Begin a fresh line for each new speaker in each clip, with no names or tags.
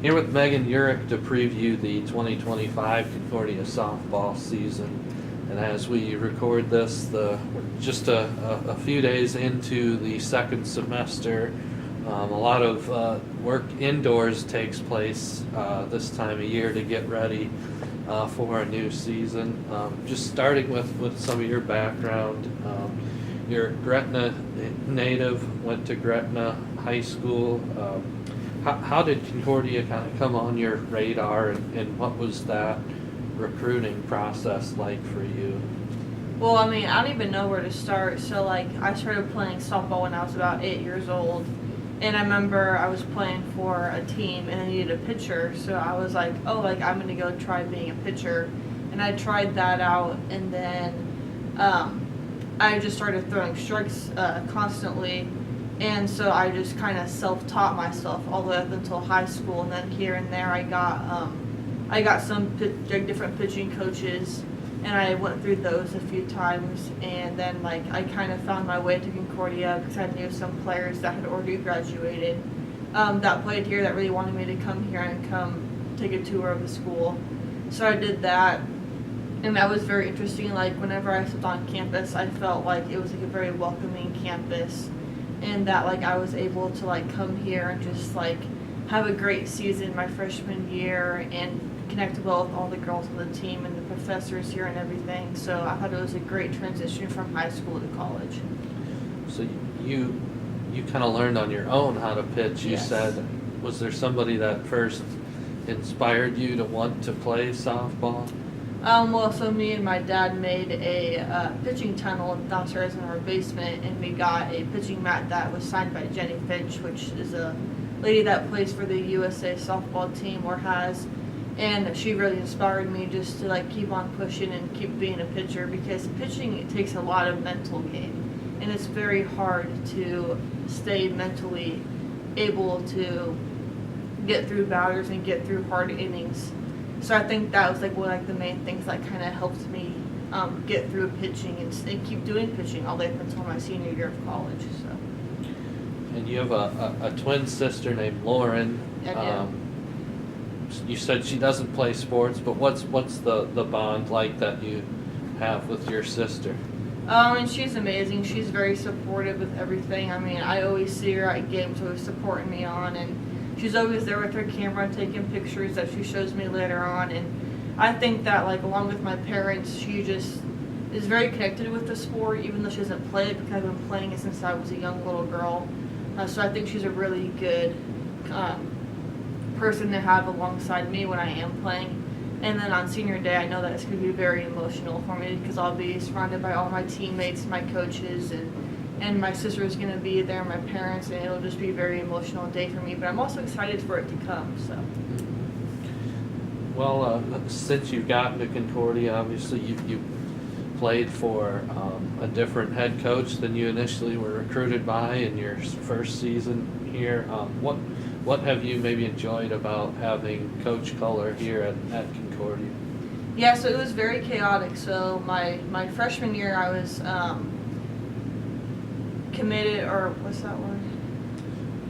Here with Megan Eurich to preview the 2025 Concordia softball season. And as we record this, we're just a few days into the second semester. A lot of work indoors takes place this time of year to get ready for a new season. Just starting with some of your background. You're Gretna native, went to Gretna High School. How did Concordia kind of come on your radar, and what was that recruiting process like for you?
Well, I mean, I don't even know where to start. So, I started playing softball when I was about 8 years old. And I remember I was playing for a team and I needed a pitcher. So I was like, I'm going to go try being a pitcher. And I tried that out. And then I just started throwing strikes constantly. And so I just kind of self-taught myself all the way up until high school. And then here and there I got some different pitching coaches. And I went through those a few times, and then I kind of found my way to Concordia because I knew some players that had already graduated that played here that really wanted me to come here and come take a tour of the school. So I did that, and that was very interesting. Whenever I stepped on campus, I felt like it was a very welcoming campus, and that I was able to come here and just have a great season my freshman year and connect well with all the girls on the team and the professors here and everything. So I thought it was a great transition from high school to college.
So you kind of learned on your own how to pitch. You
Yes.
said, was there somebody that first inspired you to want to play softball?
So me and my dad made a pitching tunnel downstairs in our basement, and we got a pitching mat that was signed by Jenny Finch, which is a lady that plays for the USA softball team or has. And she really inspired me just to keep on pushing and keep being a pitcher, because pitching, it takes a lot of mental game, and it's very hard to stay mentally able to get through batters and get through hard innings. So I think that was one of the main things that kind of helped me get through pitching and keep doing pitching all the way up until my senior year of college. So.
And you have a twin sister named Lauren.
I do.
You said she doesn't play sports, but what's the bond like that you have with your sister?
And she's amazing. She's very supportive with everything. I mean, I always see her at games, always supporting me on, and she's always there with her camera taking pictures that she shows me later on. And I think that, along with my parents, she just is very connected with the sport, even though she doesn't play it, because I've been playing it since I was a young little girl. So I think she's a really good person to have alongside me when I am playing. And then on senior day, I know that it's going to be very emotional for me because I'll be surrounded by all my teammates, my coaches, and my sister is going to be there, my parents, and it'll just be a very emotional day for me. But I'm also excited for it to come. So.
Well, since you've gotten to Concordia, obviously you played for a different head coach than you initially were recruited by in your first season here. What have you maybe enjoyed about having Coach Culler here at Concordia?
Yeah, so it was very chaotic. So my freshman year, I was committed, or what's that word?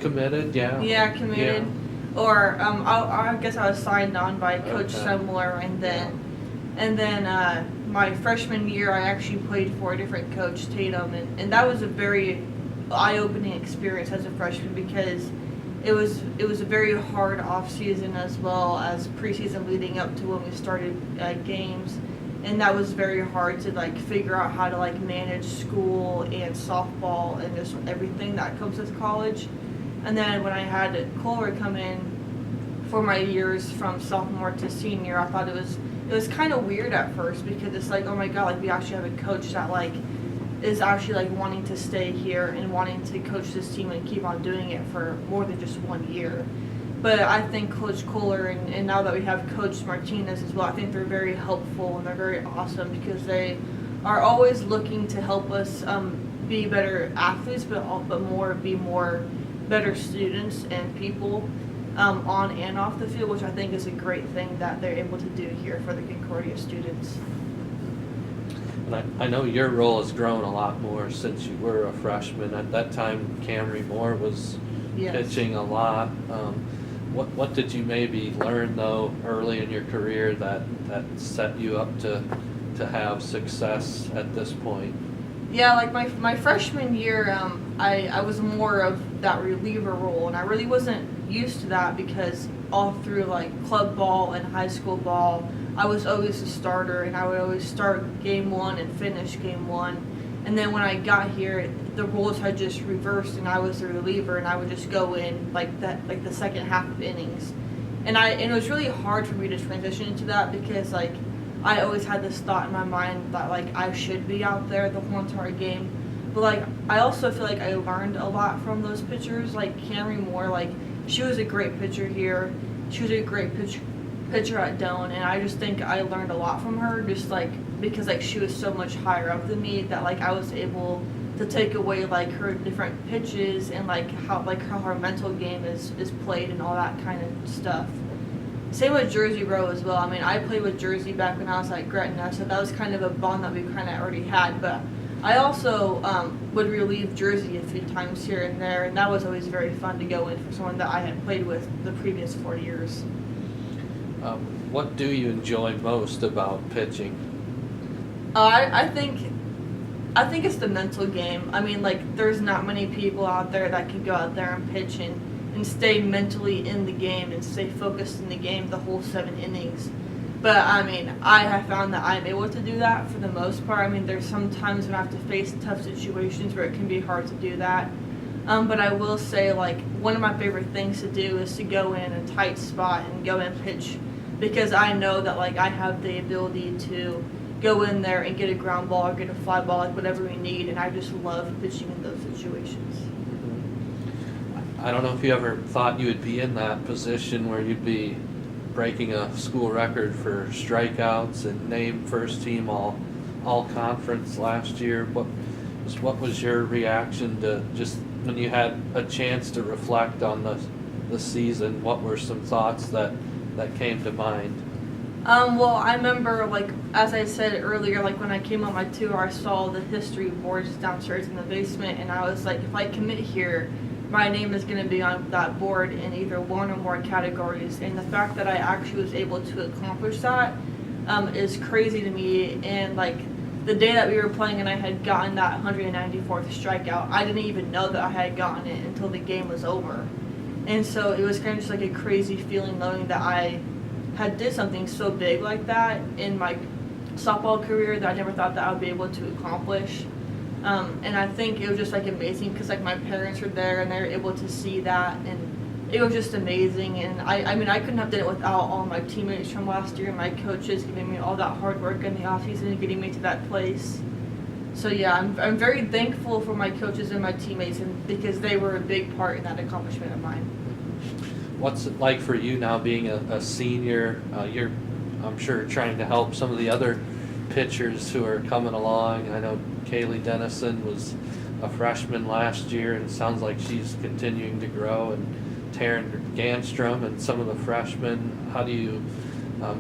Committed, yeah.
Yeah, committed. Yeah. Or I guess I was signed on by Coach Semler, and then my freshman year, I actually played for a different coach, Tatum, and that was a very eye-opening experience as a freshman, because it was a very hard off season as well as preseason leading up to when we started games, and that was very hard to figure out how to manage school and softball and just everything that comes with college. And then when I had Kohler come in for my years from sophomore to senior, I thought it was kind of weird at first, because it's oh my god, we actually have a coach that is actually wanting to stay here and wanting to coach this team and keep on doing it for more than just 1 year. But I think Coach Kohler and now that we have Coach Martinez as well, I think they're very helpful and they're very awesome, because they are always looking to help us be better athletes, but be more better students and people on and off the field, which I think is a great thing that they're able to do here for the Concordia students.
And I know your role has grown a lot more since you were a freshman. At that time, Camry Moore was pitching a lot. What did you maybe learn though early in your career that set you up to have success at this point?
Yeah, like my freshman year, I was more of that reliever role, and I really wasn't used to that because all through like club ball and high school ball, I was always a starter, and I would always start game one and finish game one. And then when I got here, the roles had just reversed, and I was the reliever, and I would just go in like the second half of innings. And it was really hard for me to transition into that because like I always had this thought in my mind that like I should be out there the whole entire game. But like I also feel like I learned a lot from those pitchers. Like Camry Moore, like she was a great pitcher here. She was a great pitcher at Doane, and I just think I learned a lot from her. Just like because like she was so much higher up than me that like I was able to take away like her different pitches and like how her mental game is played and all that kind of stuff. Same with Jersey Row as well. I mean, I played with Jersey back when I was at Gretna, so that was kind of a bond that we kind of already had. But I also would relieve Jersey a few times here and there, and that was always very fun to go in for someone that I had played with the previous 4 years.
What do you enjoy most about pitching?
I think it's the mental game. I mean, like, there's not many people out there that can go out there and pitch and stay mentally in the game and stay focused in the game the whole 7 innings. But, I mean, I have found that I'm able to do that for the most part. I mean, there's some times when I have to face tough situations where it can be hard to do that. But I will say, like, one of my favorite things to do is to go in a tight spot and go and pitch because I know that, like, I have the ability to go in there and get a ground ball or get a fly ball, like whatever we need, and I just love pitching in those situations.
I don't know if you ever thought you would be in that position where you'd be breaking a school record for strikeouts and named first team all conference last year. What was your reaction to just when you had a chance to reflect on the season? What were some thoughts that came to mind?
Well, I remember, like, as I said earlier, like, when I came on my tour, I saw the history boards downstairs in the basement, and I was like, if I commit here, my name is going to be on that board in either one or more categories. And the fact that I actually was able to accomplish that is crazy to me. And, like, the day that we were playing and I had gotten that 194th strikeout, I didn't even know that I had gotten it until the game was over. And so it was kind of just like a crazy feeling knowing that I had did something so big like that in my softball career that I never thought that I would be able to accomplish. And I think it was just like amazing because like my parents were there and they were able to see that, and it was just amazing. And I mean I couldn't have done it without all my teammates from last year and my coaches giving me all that hard work in the offseason and getting me to that place. So yeah, I'm very thankful for my coaches and my teammates, and because they were a big part in that accomplishment of mine.
What's it like for you now being a senior? You're, I'm sure, trying to help some of the other pitchers who are coming along. I know Kaylee Dennison was a freshman last year, and it sounds like she's continuing to grow. And Taryn Ganstrom and some of the freshmen. How do you?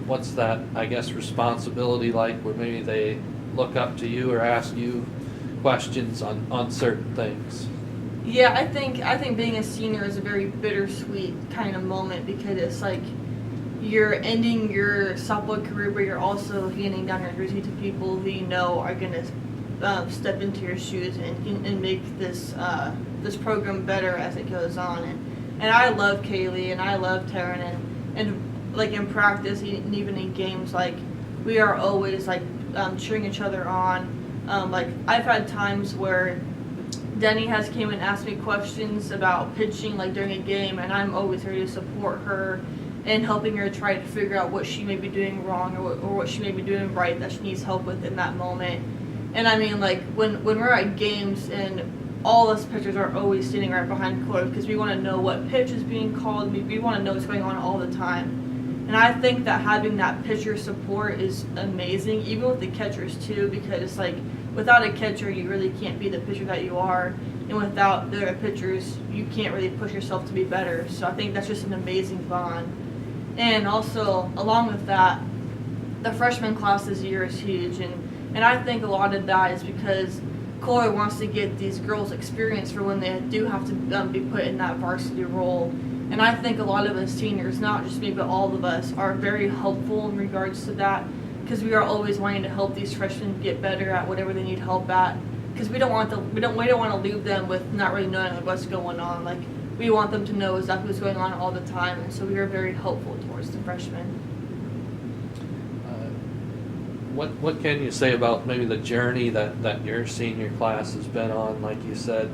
What's that? I guess responsibility like, where maybe they look up to you or ask you questions on certain things?
Yeah, I think being a senior is a very bittersweet kind of moment because it's like you're ending your softball career, but you're also handing down your jersey to people who you know are going to step into your shoes and make this program better as it goes on. And I love Kaylee and I love Taryn, and like in practice and even in games, like we are always like cheering each other on. Like I've had times where Denny has came and asked me questions about pitching like during a game, and I'm always here to support her and helping her try to figure out what she may be doing wrong or what she may be doing right that she needs help with in that moment. And I mean, like when we're at games and all us pitchers are always standing right behind Chloe because we want to know what pitch is being called. We want to know what's going on all the time. And I think that having that pitcher support is amazing, even with the catchers too, because it's like without a catcher, you really can't be the pitcher that you are. And without the other pitchers, you can't really push yourself to be better. So I think that's just an amazing bond. And also, along with that, the freshman class this year is huge. And I think a lot of that is because Chloe wants to get these girls experience for when they do have to be put in that varsity role. And I think a lot of us seniors, not just me, but all of us, are very helpful in regards to that, because we are always wanting to help these freshmen get better at whatever they need help at. Because we don't want to leave them with not really knowing like what's going on. Like, we want them to know exactly what's going on all the time, and so we are very helpful towards the freshmen.
What can you say about maybe the journey that your senior class has been on? Like you said,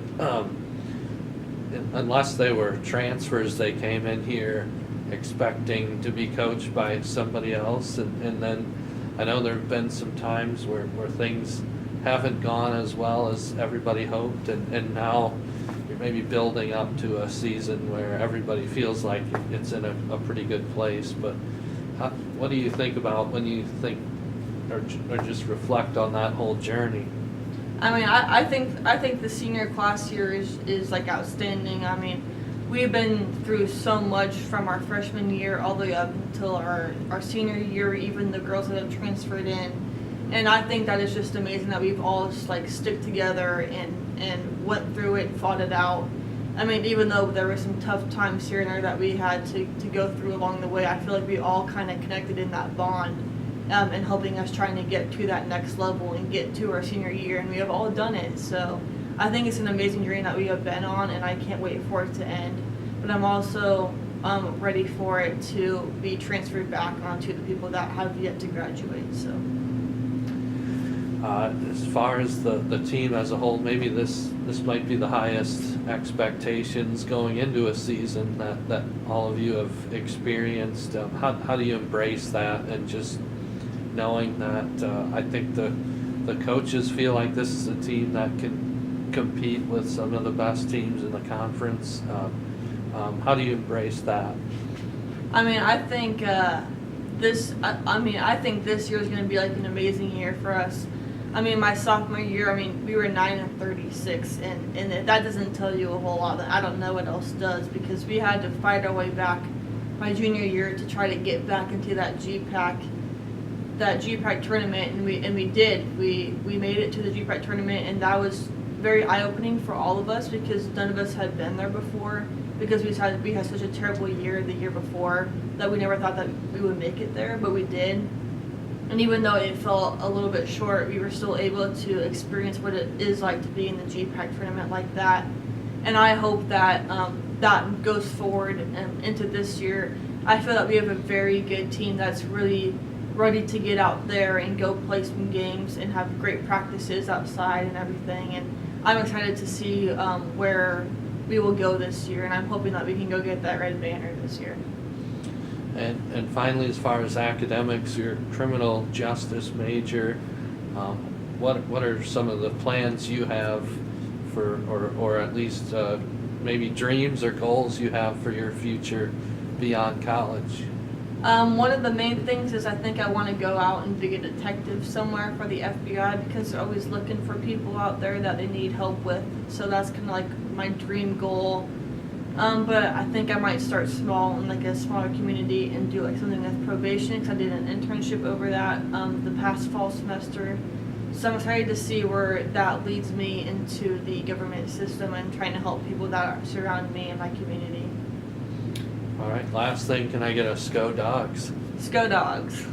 unless they were transfers, they came in here expecting to be coached by somebody else, and then I know there have been some times where things haven't gone as well as everybody hoped, and now you're maybe building up to a season where everybody feels like it's in a pretty good place. But what do you think about when you think or just reflect on that whole journey?
I mean, I think the senior class here is like outstanding. I mean, we've been through so much from our freshman year all the way up until our senior year, even the girls that have transferred in. And I think that is just amazing that we've all just like stick together and went through it, fought it out. I mean, even though there were some tough times here and there that we had to go through along the way, I feel like we all kind of connected in that bond. And helping us trying to get to that next level and get to our senior year, and we have all done it. So I think it's an amazing journey that we have been on, and I can't wait for it to end. But I'm also ready for it to be transferred back onto the people that have yet to graduate. So
as far as the team as a whole, maybe this might be the highest expectations going into a season that all of you have experienced. How do you embrace that, and just knowing that I think the coaches feel like this is a team that can compete with some of the best teams in the conference? How do you embrace that?
I mean, I think I think this year is going to be like an amazing year for us. I mean, my sophomore year, I mean, we were 9-36, and that doesn't tell you a whole lot. I don't know what else does, because we had to fight our way back my junior year to try to get back into that GPAC tournament, and we did. We made it to the GPAC tournament, and that was very eye-opening for all of us, because none of us had been there before, because we had such a terrible year the year before that we never thought that we would make it there, but we did. And even though it fell a little bit short, we were still able to experience what it is like to be in the GPAC tournament like that. And I hope that that goes forward into this year. I feel that we have a very good team that's really ready to get out there and go play some games and have great practices outside and everything. And I'm excited to see where we will go this year, and I'm hoping that we can go get that red banner this year.
And finally, as far as academics, your criminal justice major, what are some of the plans you have for, or at least maybe dreams or goals you have for your future beyond college?
One of the main things is I think I want to go out and be a detective somewhere for the FBI, because they're always looking for people out there that they need help with. So that's kind of like my dream goal. But I think I might start small in like a smaller community and do like something with probation, because I did an internship over that the past fall semester. So I'm excited to see where that leads me into the government system and trying to help people that surround me in my community.
All right, last thing, can I get a SCO Dogs?
SCO Dogs.